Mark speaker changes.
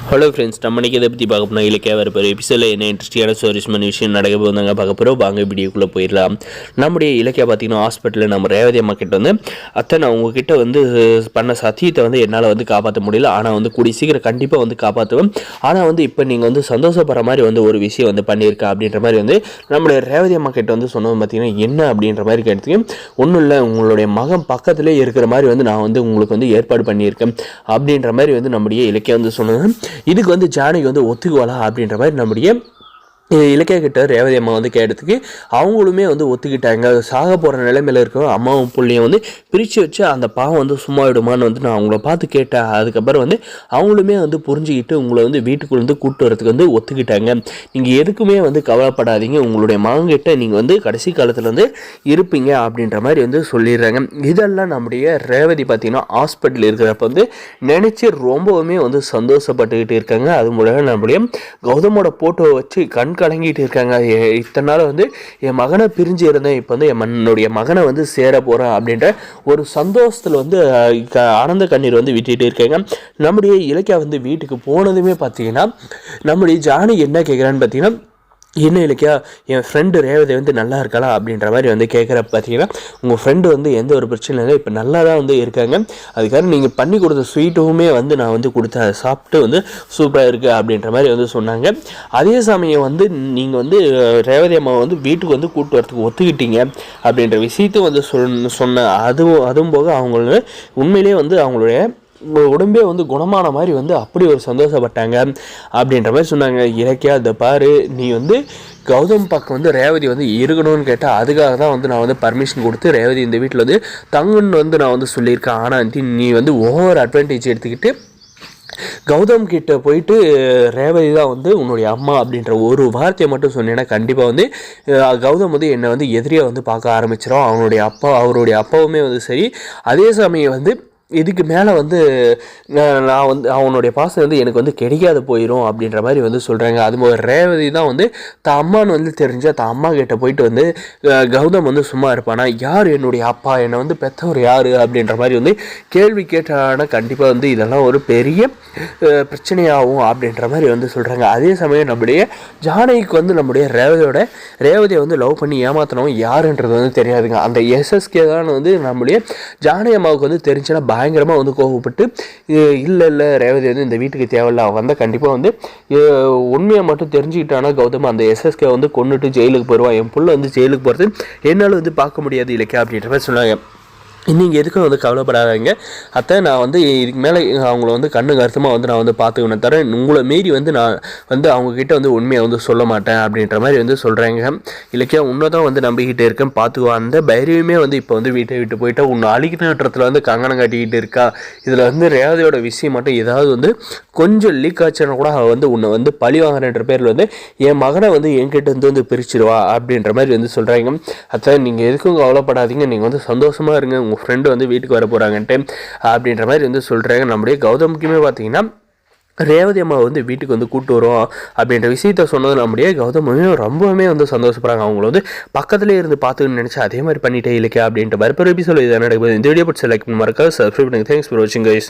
Speaker 1: Hello friends, நம்ம இன்றைக்கி இதை பற்றி பார்க்க போனால் இலக்கிய வர போகிற எபிசோடில் என்ன இன்ட்ரெஸ்டிங்கான ஸ்டோரிஸ்மான விஷயம் நடக்க போதாங்க பார்க்க போகிறோம். வாங்க வீடியோக்குள்ளே போயிடலாம். நம்முடைய இலக்கிய பார்த்திங்கன்னா ஹாஸ்பிட்டலில் நம்ம ரேவதி அம்மா கிட்ட வந்து நான் உங்ககிட்ட வந்து பண்ண சத்தியத்தை வந்து என்னால் வந்து காப்பாற்ற முடியல, ஆனால் வந்து கூடிய சீக்கிரம் கண்டிப்பாக வந்து காப்பாற்றுவேன். ஆனால் வந்து இப்போ நீங்கள் வந்து சந்தோஷப்படுற மாதிரி வந்து ஒரு விஷயம் வந்து பண்ணியிருக்கா அப்படின்ற மாதிரி வந்து நம்மளுடைய ரேவதி அம்மா கிட்ட வந்து சொன்னது பார்த்திங்கன்னா என்ன அப்படின்ற மாதிரி கேட்டதுக்கு, ஒன்றும் இல்லை, உங்களுடைய மகன் பக்கத்துலேயே இருக்கிற மாதிரி வந்து நான் வந்து உங்களுக்கு வந்து ஏற்பாடு பண்ணியிருக்கேன் அப்படின்ற மாதிரி வந்து நம்முடைய இலக்கியம் வந்து சொன்னது. இதுக்கு வந்து ஜானகி வந்து ஒத்துக்குவாளா அப்படின்ற மாதிரி நம்முடைய இலக்கிய கிட்ட ரேவதி அம்மா வந்து கேட்டதுக்கு அவங்களுமே வந்து ஒத்துக்கிட்டாங்க. சாக போகிற நிலைமையில் இருக்கிற அம்மாவும் பிள்ளையும் வந்து பிரித்து வச்சு அந்த பாவம் வந்து சும்மா விடுமான்னு வந்து நான் அவங்கள பார்த்து கேட்டேன். அதுக்கப்புறம் வந்து அவங்களுமே வந்து புரிஞ்சுக்கிட்டு உங்களை வந்து வீட்டுக்குள்ள வந்து கூப்பிட்டு வரதுக்கு வந்து ஒத்துக்கிட்டாங்க. நீங்கள் எதுக்குமே வந்து கவலைப்படாதீங்க, உங்களுடைய மகன்கிட்ட நீங்கள் வந்து கடைசி காலத்தில் வந்து இருப்பீங்க அப்படின்ற மாதிரி வந்து சொல்லிடுறாங்க. இதெல்லாம் நம்முடைய ரேவதி பார்த்திங்கன்னா ஹாஸ்பிட்டல் இருக்கிறப்ப வந்து நினச்சி ரொம்பவுமே வந்து சந்தோஷப்பட்டுக்கிட்டு இருக்காங்க. அது மூலம் நம்முடைய கௌதமோட ஃபோட்டோவை வச்சு கலங்கிட்டு இருக்காங்க. இத்தனை நாள் வந்து என் மகனை பிரிஞ்சு இருந்தேன், இப்போ வந்து என்னுடைய மகனை வந்து சேர போகிறேன் அப்படின்ற ஒரு சந்தோஷத்தில் வந்து ஆனந்த கண்ணீர் வந்து விட்டுட்டு இருக்காங்க. நம்முடைய இலக்கியா வந்து வீட்டுக்கு போனதுமே பார்த்தீங்கன்னா நம்முடைய ஜானகி என்ன கேட்குறான்னு பார்த்தீங்கன்னா, என்ன இலக்கியா, என் ஃப்ரெண்டு ரேவதி வந்து நல்லா இருக்கலாம் அப்படின்ற மாதிரி வந்து கேட்குறப்ப பார்த்தீங்கன்னா, உங்கள் ஃப்ரெண்டு வந்து எந்த ஒரு பிரச்சனையும் இல்லை, இப்போ நல்லா தான் வந்து இருக்காங்க. அதுக்காக நீங்கள் பண்ணி கொடுத்த ஸ்வீட்டுமே வந்து நான் வந்து கொடுத்த அதை சாப்பிட்டு வந்து சூப்பராக இருக்குது அப்படின்ற மாதிரி வந்து சொன்னாங்க. அதே சமயம் வந்து நீங்கள் வந்து ரேவதி அம்மாவை வந்து வீட்டுக்கு வந்து கூப்பிட்டு வரத்துக்கு ஒத்துக்கிட்டீங்க அப்படின்ற விஷயத்தையும் வந்து சொன்ன அதுவும் போக அவங்க உண்மையிலேயே வந்து அவங்களுடைய உடம்பே வந்து குணமான மாதிரி வந்து அப்படி ஒரு சந்தோஷப்பட்டாங்க அப்படின்ற மாதிரி சொன்னாங்க. இலக்கியா, அதை பாரு, நீ வந்து கௌதம் பக்கம் வந்து ரேவதி வந்து இருக்கணும்னு கேட்டால் அதுக்காக தான் வந்து நான் வந்து பர்மிஷன் கொடுத்து ரேவதி இந்த வீட்டில் வந்து தங்குன்னு வந்து நான் வந்து சொல்லியிருக்கேன். ஆனால் நீ வந்து ஓவர் அட்வான்டேஜ் எடுத்துக்கிட்டு கௌதம் கிட்ட போயிட்டு ரேவதி தான் வந்து உன்னுடைய அம்மா அப்படின்ற ஒரு வார்த்தையை மட்டும் சொன்னேன்னா கண்டிப்பாக வந்து கௌதம் வந்து என்னை வந்து எதிரியாக வந்து பார்க்க ஆரம்பிச்சிடும். அவருடைய அப்பாவுமே வந்து சரி. அதே சமயம் வந்து இதுக்கு மேலே வந்து நான் வந்து அவனுடைய பாசம் வந்து எனக்கு வந்து கிடைக்காது போயிடும் அப்படின்ற மாதிரி வந்து சொல்கிறாங்க. அது ரேவதி தான் வந்து தான் அம்மான்னு வந்து தெரிஞ்சால் தான் அம்மா கிட்ட போயிட்டு வந்து கௌதம் வந்து சும்மா இருப்பானா, யார் என்னுடைய அப்பா, என்னை வந்து பெற்றவர் யார் அப்படின்ற மாதிரி வந்து கேள்வி கேட்டானா கண்டிப்பாக வந்து இதெல்லாம் ஒரு பெரிய பிரச்சனையாகும் அப்படின்ற மாதிரி வந்து சொல்கிறாங்க. அதே சமயம் நம்முடைய ஜானகிக்கு வந்து நம்முடைய ரேவதியை வந்து லவ் பண்ணி ஏமாத்தினவங்க யாருன்றது வந்து தெரியாதுங்க. அந்த எஸ்எஸ்கே தான் வந்து நம்முடைய ஜானகி அம்மாவுக்கு வந்து தெரிஞ்சுன்னா பயங்கரமாக வந்து கோவப்பட்டு, இல்லை ரேவதி வந்து இந்த வீட்டுக்கு தேவையில்ல, அவன் வந்தால் கண்டிப்பாக வந்து உண்மையை மட்டும் தெரிஞ்சுக்கிட்டானா கௌதம் அந்த எஸ்எஸ்கே வந்து கொண்டுட்டு ஜெயிலுக்கு போயிடுவான், என் புள்ள வந்து ஜெயிலுக்கு போகிறது என்னால் வந்து பார்க்க முடியாது இலக்கியா அப்படின்ற மாதிரி சொன்னாங்க. நீங்கள் எதுக்கும் வந்து கவலைப்படாதீங்க அத்தை, நான் வந்து இதுக்கு மேலே அவங்கள வந்து கண்ணு கருத்துமாக வந்து நான் வந்து பார்த்துக்கணும் தர, உங்களை மீறி வந்து நான் வந்து அவங்கக்கிட்ட வந்து உண்மையை வந்து சொல்ல மாட்டேன் அப்படின்ற மாதிரி வந்து சொல்கிறாங்க. இலக்கியா, உன்னை தான் வந்து நம்பிக்கிட்டு இருக்கேன், பார்த்துக்கோ. அந்த பைரவியுமே வந்து இப்போ வந்து வீட்டை விட்டு போயிட்டா, உன்னை அழிக்கிற வந்து கங்கணம் காட்டிக்கிட்டு இருக்கா. இதில் வந்து ரேவதியோட விஷயம் மட்டும் ஏதாவது வந்து கொஞ்சம் லீக் ஆச்சுன்னா கூட அவள் வந்து உன்னை வந்து பழி வாங்குறன்ற பேரில் வந்து என் மகனை வந்து என்கிட்ட வந்து பிரிச்சிருவா அப்படின்ற மாதிரி வந்து சொல்கிறாங்க. அத்தை, நீங்கள் எதுக்கும் கவலைப்படாதீங்க, நீங்கள் வந்து சந்தோஷமாக இருங்க, உங்கள் ஃப்ரெண்டு வந்து வீட்டுக்கு வர போகிறாங்கன்ட்டு அப்படின்ற மாதிரி வந்து சொல்கிறாங்க. நம்முடைய கௌதமுக்குமே பார்த்தீங்கன்னா ரேவதி அம்மா வந்து வீட்டுக்கு வந்து கூப்பிட்டு வரும் அப்படின்ற விஷயத்த சொன்னது நம்முடைய கௌதமுமே ரொம்பவுமே வந்து சந்தோஷப்படுறாங்க. அவங்கள வந்து பக்கத்துலேயே இருந்து பார்த்துன்னு நினச்சி அதே மாதிரி பண்ணிட்டே இலக்கியா அப்படின்ட்டு வரப்போ எபிசோட் இதை நடக்குது. இந்த வீடியோ பிடிச்ச லைக் மறக்காம சப்ஸ்கிரைப் பண்ணுங்க. தேங்க்ஸ் ஃபார் வாட்சிங் கைஸ்.